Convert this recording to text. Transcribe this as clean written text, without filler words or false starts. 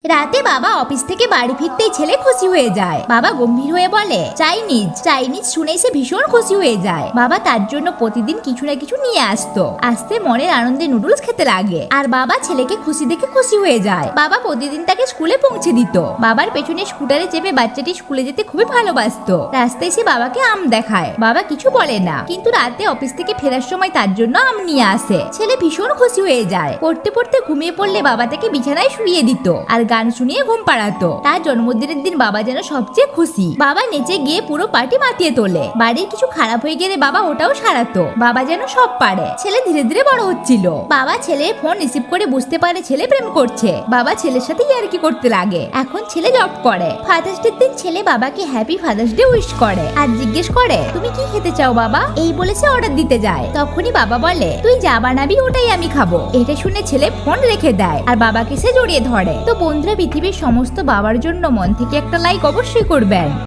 রাতে বাবা অফিস থেকে বাড়ি ফিরতেই ছেলে খুশি হয়ে যায়। বাবা গম্ভীর হয়ে বলে চাইনিজ চাইনিজ শুনেই সে ভীষণ খুশি হয়ে যায়। বাবা তার জন্য প্রতিদিন কিছু না কিছু নিয়ে আসতো। আসতে মনের আনন্দে নুডলস খেতে লাগে আর বাবা ছেলেকে খুশি দেখে খুশি হয়ে যায়। বাবা প্রতিদিন তাকে স্কুলে পৌঁছে দিত। বাবার পেছনে স্কুটারে চেপে বাচ্চাটি স্কুলে যেতে খুবই ভালোবাসতো। রাস্তায় সে বাবাকে আম দেখায়, বাবা কিছু বলে না, কিন্তু রাতে অফিস থেকে ফেরার সময় তার জন্য আম নিয়ে আসে। ছেলে ভীষণ খুশি হয়ে যায়। পড়তে পড়তে ঘুমিয়ে পড়লে বাবা তাকে বিছানায় শুইয়ে দিত আর গান শুনিয়ে ঘুম পাড়াতো। তার জন্মদিনের দিন বাবা যেন সবচেয়ে খুশি। বাবা নেচে গিয়ে পুরো পার্টি মাতিয়ে তোলে। বাড়ির কিছু খারাপ হয়ে গেলে বাবা ওটাও সারাতো। বাবা যেন সব পারে। ছেলে ধীরে ধীরে বড় হচ্ছিল। বাবা ছেলের ফোন রিসিভ করে বুঝতে পারে ছেলে প্রেম করছে। বাবা ছেলের সাথে ইয়ার্কি করতে লাগে। এখন ছেলে জব করে। ফাদার্স ডে দিন ছেলে বাবাকে হ্যাপি ফাদার্স ডে উইশ করে আর জিজ্ঞেস করে তুমি কি খেতে চাও বাবা। এই বলে সে অর্ডার দিতে যায়। তখনই বাবা বলে তুই যা বানাবি ওটাই আমি খাবো। এটা শুনে ছেলে ফোন রেখে দেয় আর বাবাকে সে জড়িয়ে ধরে। তো বন্ধুরা, পৃথিবীর সমস্ত বাবার জন্য মন থেকে একটা লাইক অবশ্যই করবেন।